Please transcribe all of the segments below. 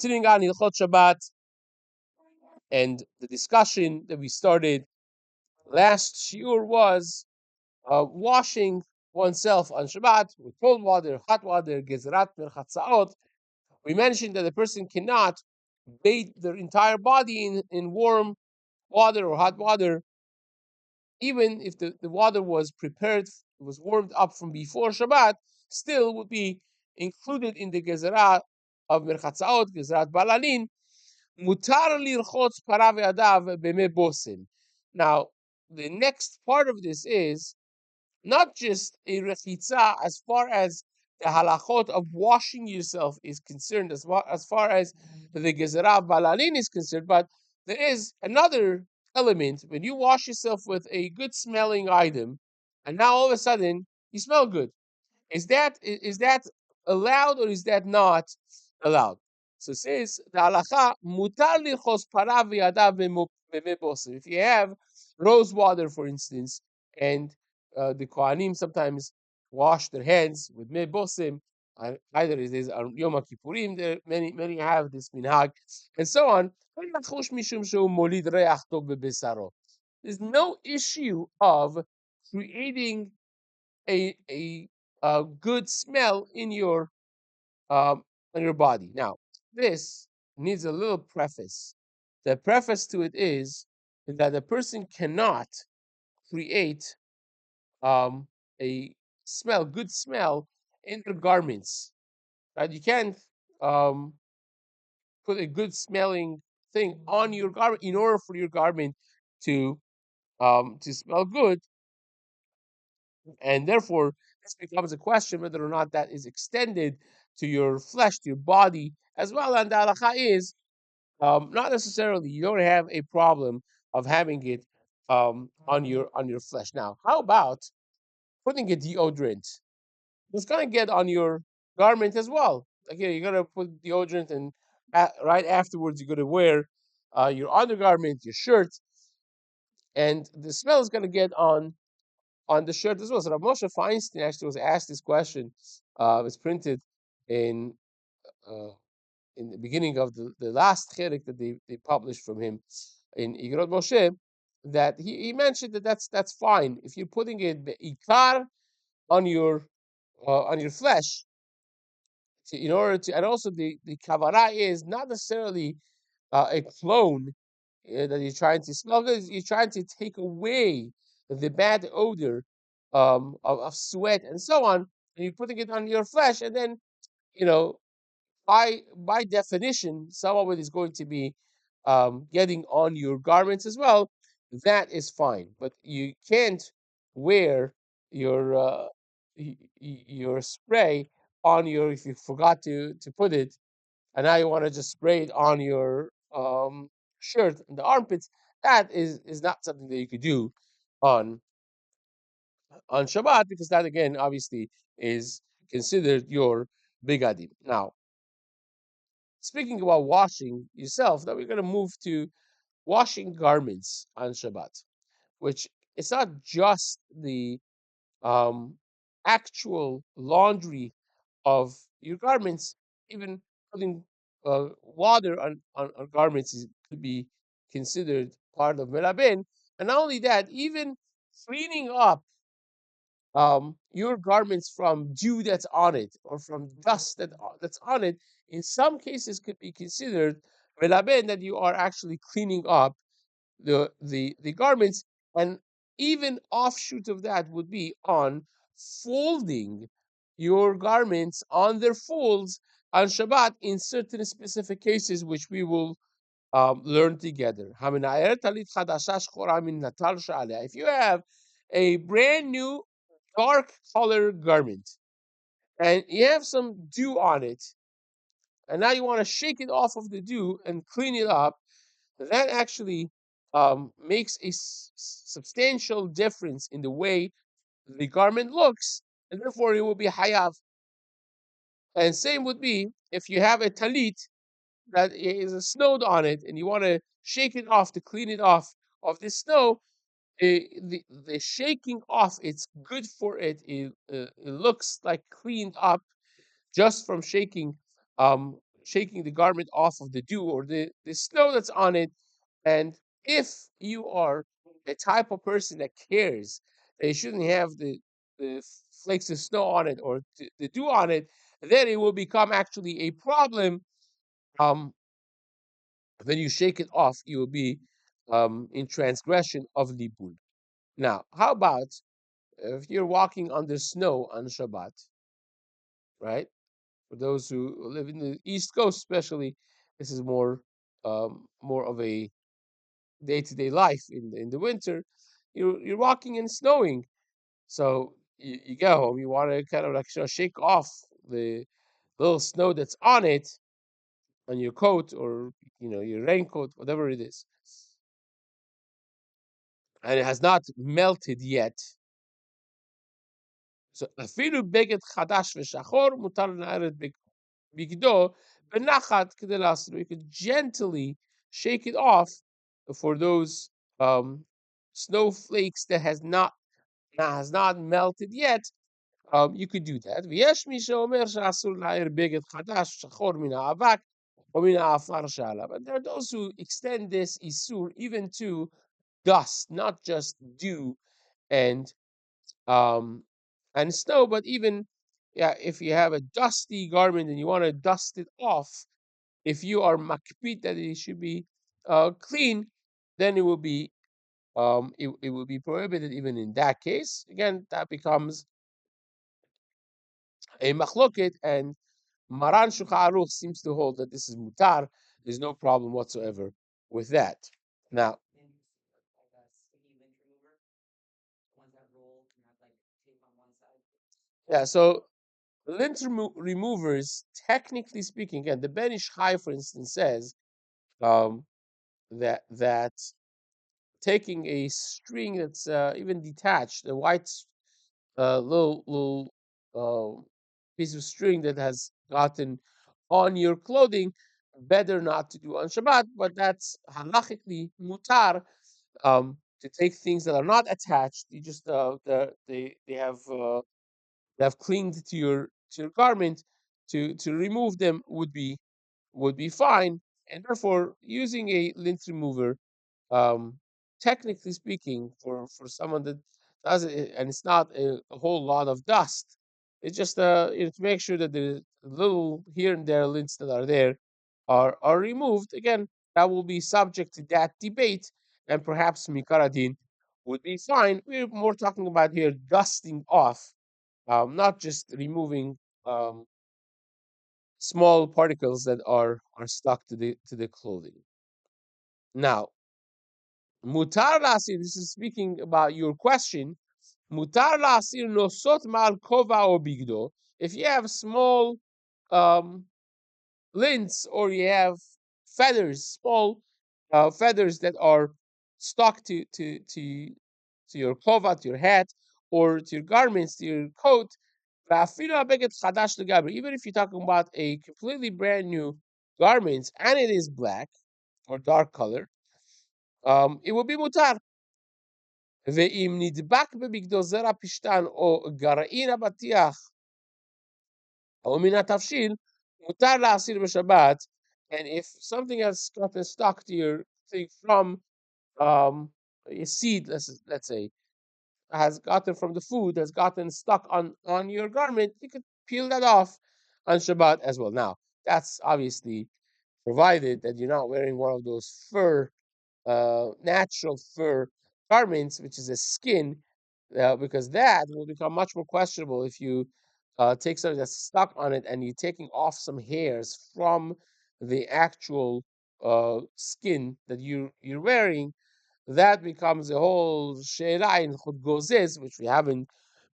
Continuing on Hilchot Shabbat, and the discussion that we started last shiur was washing oneself on Shabbat with cold water, hot water, gezerat merchatzaot. We mentioned that a person cannot bathe their entire body in warm water or hot water, even if the water was prepared, was warmed up from before Shabbat, still would be included in the gezerat of merchatzaot, gezerat balalin. Mutar lirchotz para ve'adav b'mei bosim. Now, the next part of this is not just a rechitza as far as the halachot of washing yourself is concerned, as far as the gezerah balalin is concerned, but there is another element when you wash yourself with a good smelling item, and now all of a sudden you smell good. Is that allowed or is that not allowed? So it says the halacha mutar lichos para v'yadav b'mei bosim. If you have rose water, for instance, and the kohanim sometimes wash their hands with mei bosim, either it is on Yom Kippurim, there many have this minhag, and so on. There's no issue of creating a good smell um, in your body. Now, this needs a little preface. The preface to it is that a person cannot create a good smell in their garments. Right? You can't um, put a good smelling thing on your garment in order for your garment to smell good, and therefore this becomes a question whether or not that is extended to your flesh, to your body as well. And the halacha is not necessarily you don't have a problem of having it on your flesh. Now, how about putting a deodorant? It's gonna get on your garment as well. Like, you're gonna put deodorant, and right afterwards you're gonna wear your undergarment, your shirt, and the smell is gonna get on the shirt as well. So Rav Moshe Feinstein actually was asked this question. It's printed in uh, in the beginning of the last chelik that they published from him in Igrot Moshe, that he mentioned that that's fine if you're putting it ikar on your flesh in order to, and also the kavara is not necessarily a clone that you're trying to smell good. You're trying to take away the bad odor of sweat and so on, and you're putting it on your flesh, and then you know by definition, some of it is going to be getting on your garments as well. That is fine, but you can't wear your your spray on your, if you forgot to put it, and now you want to just spray it on your shirt and the armpits. That is not something that you could do on Shabbat, because that again obviously is considered your bigadim. Now, speaking about washing yourself, now we're going to move to washing garments on Shabbat, which it's not just the um, actual laundry of your garments. Even putting water on garments could be considered part of melabin. And not only that, even cleaning up your garments from dew that's on it or from dust that's on it, in some cases could be considered melaben, that you are actually cleaning up the garments. And even offshoot of that would be on folding your garments on their folds on Shabbat in certain specific cases, which we will learn together. If you have a brand new dark color garment and you have some dew on it, and now you want to shake it off of the dew and clean it up, that actually makes a substantial difference in the way the garment looks, and therefore it will be hayav. And same would be if you have a talit that is snowed on it, and you want to shake it off to clean it off of the snow. The shaking off, it's good for it. It looks like cleaned up just from shaking shaking the garment off of the dew or the snow that's on it. And if you are a type of person that cares that you shouldn't have the flakes of snow on it or the dew on it, then it will become actually a problem. Um, when you shake it off, you will be in transgression of libul. Now, how about if you're walking under snow on Shabbat, right? For those who live in the East Coast, especially, this is more of a day-to-day life in the winter. You're walking and snowing, so you get home. You want to kind of like shake off the little snow that's on it on your coat or your raincoat, whatever it is, and it has not melted yet. So afilu beget chadash v'shachor mutar na'aret bigdo benachat kedei lasro. You could gently shake it off for those snowflakes that has not melted yet. You could do that. V'yesh mi she'omer she'asur la'er beget chadash shachor min ha'avak or min ha'afar she'alav. And there are those who extend this isur even to dust, not just dew and um, and snow, but even if you have a dusty garment and you want to dust it off, if you are makpid that it should be clean, then it will be prohibited even in that case. Again, that becomes a machloket, and Maran Shulchan Aruch seems to hold that this is mutar. There's no problem whatsoever with that. Now, yeah, so lint removers, technically speaking, and the Ben Ish Chai, for instance, says um, that taking a string that's even detached, a white little piece of string that has gotten on your clothing, better not to do on Shabbat, but that's halachically mutar. To take things that are not attached, you just they have clinged to your garment, to remove them would be fine, and therefore using a lint remover, um, technically speaking, for someone that does it, and it's not a whole lot of dust. It's just to make sure that the little here and there lints that are there are removed. Again, that will be subject to that debate, and perhaps mikaradin would be fine. We're more talking about here dusting off, not just removing um, small particles that are stuck to the clothing. Now, mutar lasir. This is speaking about your question. Mutar lasir nosot mal kova or bigdo. If you have small um, lints or you have feathers, small feathers that are stuck to your kova, to your hat, or to your garments, to your coat. Even if you're talking about a completely brand new garments and it is black or dark color, it will be mutar. ואם נדבק בבגדו זרע פשתן או גרעין אבטיח או מן התבשיל, מותר להסיר בשבת. And if something has gotten stuck to your thing from a seed, let's say, has gotten from the food, has gotten stuck on your garment, you could peel that off on Shabbat as well. Now, that's obviously provided that you're not wearing one of those natural fur garments, which is a skin, because that will become much more questionable if you take something that's stuck on it and you're taking off some hairs from the actual skin that you're wearing. That becomes a whole she'ela in chut gozes, which we haven't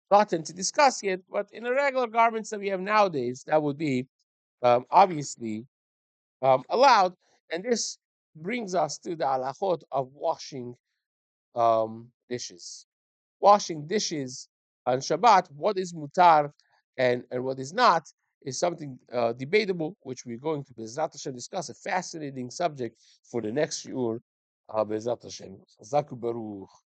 gotten to discuss yet. But in the regular garments that we have nowadays, that would be obviously allowed. And this brings us to the halachot of washing dishes. Washing dishes on Shabbat, what is mutar and what is not, is something debatable, which we're going to Bezrat Hashem discuss. A fascinating subject for the next shiur. Bezrat Hashem. Zaku Baruch.